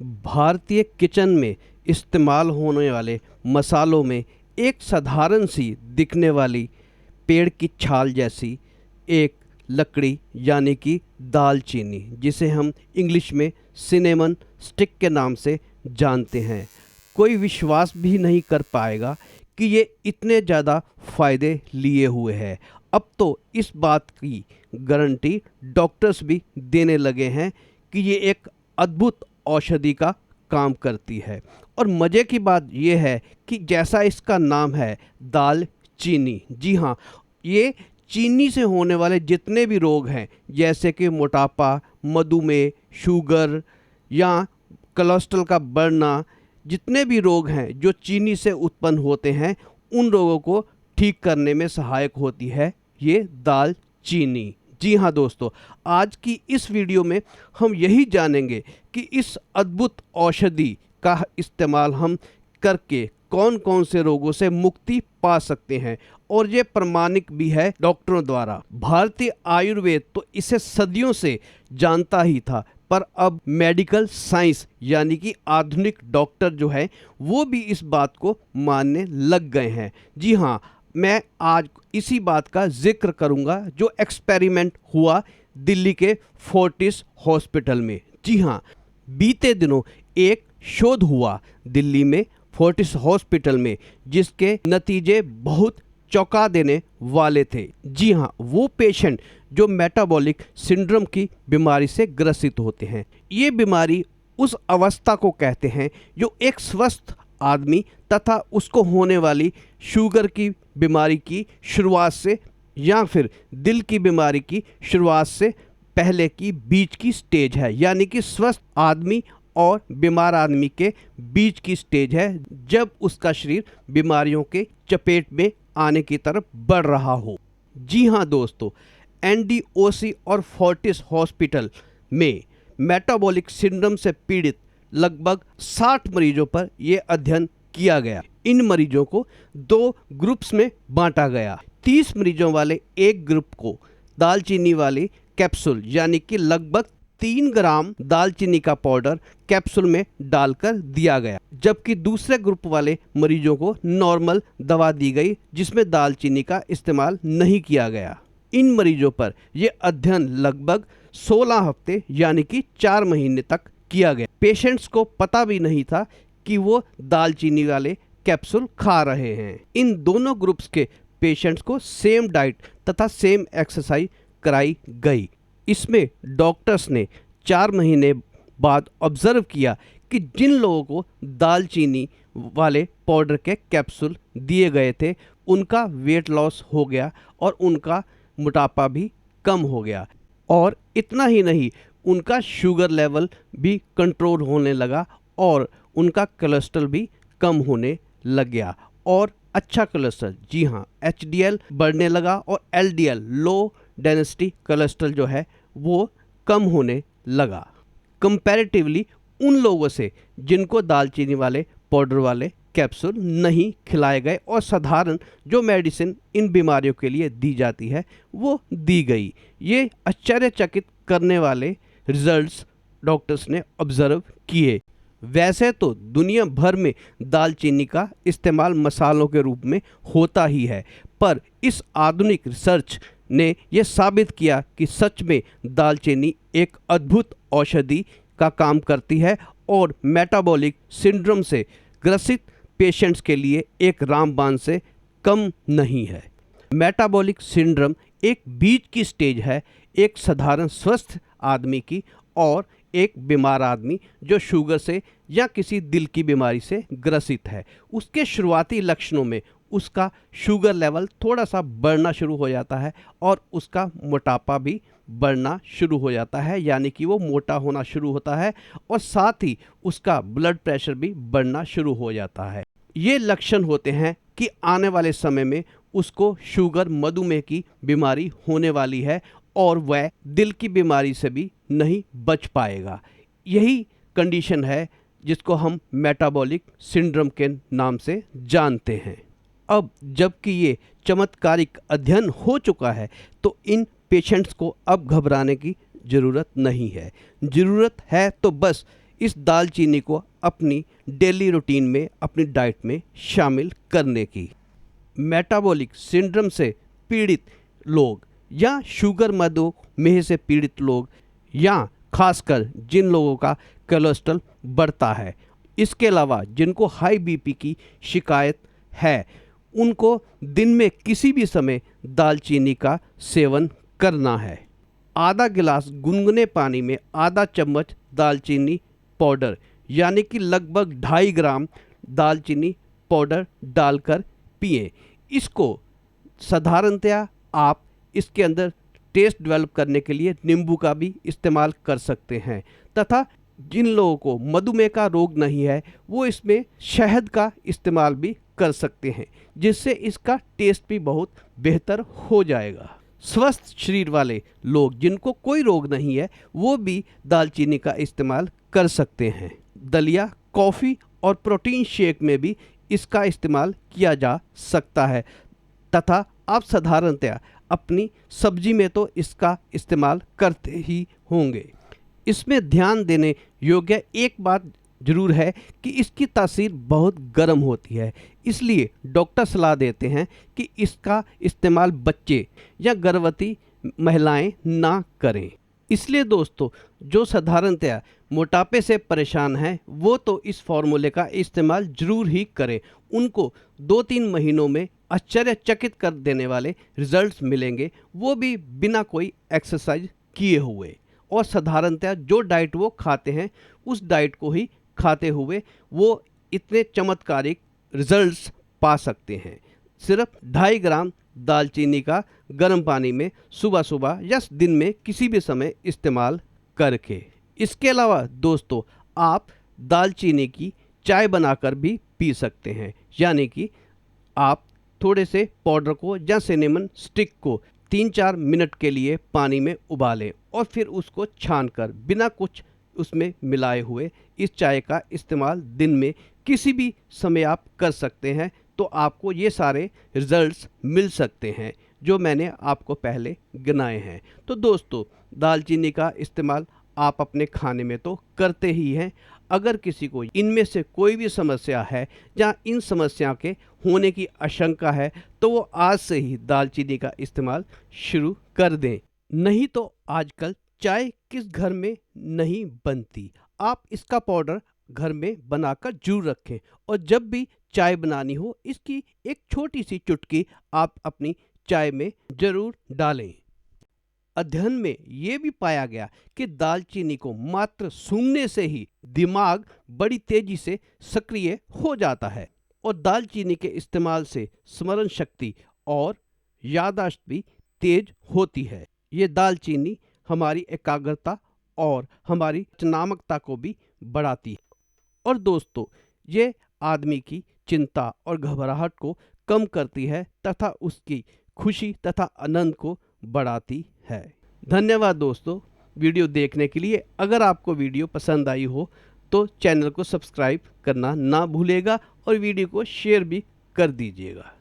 भारतीय किचन में इस्तेमाल होने वाले मसालों में एक साधारण सी दिखने वाली पेड़ की छाल जैसी एक लकड़ी यानी कि दालचीनी, जिसे हम इंग्लिश में सिनेमन स्टिक के नाम से जानते हैं, कोई विश्वास भी नहीं कर पाएगा कि ये इतने ज़्यादा फ़ायदे लिए हुए है। अब तो इस बात की गारंटी डॉक्टर्स भी देने लगे हैं कि ये एक अद्भुत औषधि का काम करती है। और मज़े की बात यह है कि जैसा इसका नाम है दालचीनी, जी हाँ, ये चीनी से होने वाले जितने भी रोग हैं जैसे कि मोटापा, मधुमेह, शुगर या कोलेस्ट्रॉल का बढ़ना, जितने भी रोग हैं जो चीनी से उत्पन्न होते हैं, उन रोगों को ठीक करने में सहायक होती है ये दालचीनी। जी हाँ दोस्तों, आज की इस वीडियो में हम यही जानेंगे कि इस अद्भुत औषधि का इस्तेमाल हम करके कौन कौन से रोगों से मुक्ति पा सकते हैं, और ये प्रमाणित भी है डॉक्टरों द्वारा। भारतीय आयुर्वेद तो इसे सदियों से जानता ही था, पर अब मेडिकल साइंस यानी कि आधुनिक डॉक्टर जो है वो भी इस बात को मानने लग गए हैं। जी हाँ, मैं आज इसी बात का जिक्र करूंगा जो एक्सपेरिमेंट हुआ दिल्ली के फोर्टिस हॉस्पिटल में। जी हाँ, बीते दिनों एक शोध हुआ दिल्ली में फोर्टिस हॉस्पिटल में, जिसके नतीजे बहुत चौंका देने वाले थे। जी हाँ, वो पेशेंट जो मेटाबॉलिक सिंड्रोम की बीमारी से ग्रसित होते हैं। ये बीमारी उस अवस्था को कहते हैं जो एक स्वस्थ आदमी तथा उसको होने वाली शुगर की बीमारी की शुरुआत से या फिर दिल की बीमारी की शुरुआत से पहले की बीच की स्टेज है, यानी कि स्वस्थ आदमी और बीमार आदमी के बीच की स्टेज है, जब उसका शरीर बीमारियों के चपेट में आने की तरफ बढ़ रहा हो। जी हाँ दोस्तों, एनडीओसी और फोर्टिस हॉस्पिटल में मेटाबॉलिक सिंड्रोम से पीड़ित लगभग 60 मरीजों पर यह अध्ययन किया गया। इन मरीजों को 2 ग्रुप्स में बांटा गया। 30 मरीजों वाले एक ग्रुप को दालचीनी वाली कैप्सूल यानी कि लगभग 3 ग्राम दालचीनी का पाउडर कैप्सूल में डालकर दिया गया, जबकि दूसरे ग्रुप वाले मरीजों को नॉर्मल दवा दी गई जिसमें दालचीनी का इस्तेमाल नहीं किया गया। इन मरीजों पर यह अध्ययन लगभग 16 हफ्ते यानी कि 4 महीने तक किया गया। पेशेंट्स को पता भी नहीं था कि वो दालचीनी वाले कैप्सूल खा रहे हैं। इन दोनों ग्रुप्स के पेशेंट्स को सेम डाइट तथा सेम एक्सरसाइज कराई गई। इसमें डॉक्टर्स ने 4 महीने बाद ऑब्जर्व किया कि जिन लोगों को दालचीनी वाले पाउडर के कैप्सूल दिए गए थे उनका वेट लॉस हो गया और उनका मोटापा भी कम हो गया, और इतना ही नहीं, उनका शुगर लेवल भी कंट्रोल होने लगा और उनका कोलेस्ट्रॉल भी कम होने लग गया। और अच्छा कोलेस्ट्रॉल, जी हाँ, एचडीएल बढ़ने लगा और एलडीएल लो डेंसिटी कोलेस्ट्रॉल जो है वो कम होने लगा कंपैरेटिवली उन लोगों से जिनको दालचीनी वाले पाउडर वाले कैप्सूल नहीं खिलाए गए, और साधारण जो मेडिसिन इन बीमारियों के लिए दी जाती है वो दी गई। ये आश्चर्यचकित करने वाले रिजल्ट्स डॉक्टर्स ने ऑब्जर्व किए। वैसे तो दुनिया भर में दालचीनी का इस्तेमाल मसालों के रूप में होता ही है, पर इस आधुनिक रिसर्च ने यह साबित किया कि सच में दालचीनी एक अद्भुत औषधि का काम करती है और मेटाबॉलिक सिंड्रोम से ग्रसित पेशेंट्स के लिए एक रामबाण से कम नहीं है। मेटाबॉलिक सिंड्रोम एक बीच की स्टेज है, एक साधारण स्वस्थ आदमी की और एक बीमार आदमी जो शुगर से या किसी दिल की बीमारी से ग्रसित है। उसके शुरुआती लक्षणों में उसका शुगर लेवल थोड़ा सा बढ़ना शुरू हो जाता है और उसका मोटापा भी बढ़ना शुरू हो जाता है, यानी कि वो मोटा होना शुरू होता है, और साथ ही उसका ब्लड प्रेशर भी बढ़ना शुरू हो जाता है। ये लक्षण होते हैं कि आने वाले समय में उसको शुगर मधुमेह की बीमारी होने वाली है और वह दिल की बीमारी से भी नहीं बच पाएगा। यही कंडीशन है जिसको हम मेटाबॉलिक सिंड्रोम के नाम से जानते हैं। अब जबकि ये चमत्कारिक अध्ययन हो चुका है तो इन पेशेंट्स को अब घबराने की ज़रूरत नहीं है। ज़रूरत है तो बस इस दालचीनी को अपनी डेली रूटीन में, अपनी डाइट में शामिल करने की। मेटाबॉलिक सिंड्रोम से पीड़ित लोग या शुगर मधुमेह से पीड़ित लोग या खासकर जिन लोगों का कोलेस्ट्रॉल बढ़ता है, इसके अलावा जिनको हाई बीपी की शिकायत है, उनको दिन में किसी भी समय दालचीनी का सेवन करना है। आधा गिलास गुनगुने पानी में आधा चम्मच दालचीनी पाउडर यानी कि लगभग 2.5 ग्राम दालचीनी पाउडर डालकर पिएं। इसको साधारणतया आप इसके अंदर टेस्ट डेवलप करने के लिए नींबू का भी इस्तेमाल कर सकते हैं, तथा जिन लोगों को मधुमेह का रोग नहीं है वो इसमें शहद का इस्तेमाल भी कर सकते हैं, जिससे इसका टेस्ट भी बहुत बेहतर हो जाएगा। स्वस्थ शरीर वाले लोग जिनको कोई रोग नहीं है वो भी दालचीनी का इस्तेमाल कर सकते हैं। दलिया, कॉफ़ी और प्रोटीन शेक में भी इसका इस्तेमाल किया जा सकता है, तथा आप साधारणतया अपनी सब्जी में तो इसका इस्तेमाल करते ही होंगे। इसमें ध्यान देने योग्य एक बात ज़रूर है कि इसकी तासीर बहुत गर्म होती है, इसलिए डॉक्टर सलाह देते हैं कि इसका इस्तेमाल बच्चे या गर्भवती महिलाएं ना करें। इसलिए दोस्तों, जो साधारणतया मोटापे से परेशान हैं वो तो इस फार्मूले का इस्तेमाल ज़रूर ही करें। उनको 2-3 महीनों में आश्चर्यचकित कर देने वाले रिजल्ट्स मिलेंगे, वो भी बिना कोई एक्सरसाइज किए हुए। और साधारणतया जो डाइट वो खाते हैं उस डाइट को ही खाते हुए वो इतने चमत्कारिक रिजल्ट्स पा सकते हैं। सिर्फ 2.5 ग्राम दालचीनी का गर्म पानी में सुबह सुबह या दिन में किसी भी समय इस्तेमाल करके। इसके अलावा दोस्तों, आप दालचीनी की चाय बनाकर भी पी सकते हैं, यानी कि आप थोड़े से पाउडर को या सिनेमन स्टिक को 3-4 मिनट के लिए पानी में उबालें और फिर उसको छानकर बिना कुछ उसमें मिलाए हुए इस चाय का इस्तेमाल दिन में किसी भी समय आप कर सकते हैं। तो आपको ये सारे रिजल्ट्स मिल सकते हैं जो मैंने आपको पहले गिनाए हैं। तो दोस्तों, दालचीनी का इस्तेमाल आप अपने खाने में तो करते ही हैं। अगर किसी को इनमें से कोई भी समस्या है या इन समस्या के होने की आशंका है तो वो आज से ही दालचीनी का इस्तेमाल शुरू कर दें। नहीं तो आजकल चाय किस घर में नहीं बनती। आप इसका पाउडर घर में बनाकर जरूर रखें और जब भी चाय बनानी हो इसकी एक छोटी सी चुटकी आप अपनी चाय में जरूर डालें। अध्ययन में ये भी पाया गया कि दालचीनी को मात्र सूंघने से ही दिमाग बड़ी तेजी से सक्रिय हो जाता है और दालचीनी के इस्तेमाल से स्मरण शक्ति और याददाश्त भी तेज होती है। ये दालचीनी हमारी एकाग्रता और हमारी रचनात्मकता को भी बढ़ाती है और दोस्तों, ये आदमी की चिंता और घबराहट को कम करती है तथा उसकी खुशी तथा आनंद को बढ़ाती है। धन्यवाद दोस्तों वीडियो देखने के लिए। अगर आपको वीडियो पसंद आई हो तो चैनल को सब्सक्राइब करना ना भूलेगा और वीडियो को शेयर भी कर दीजिएगा।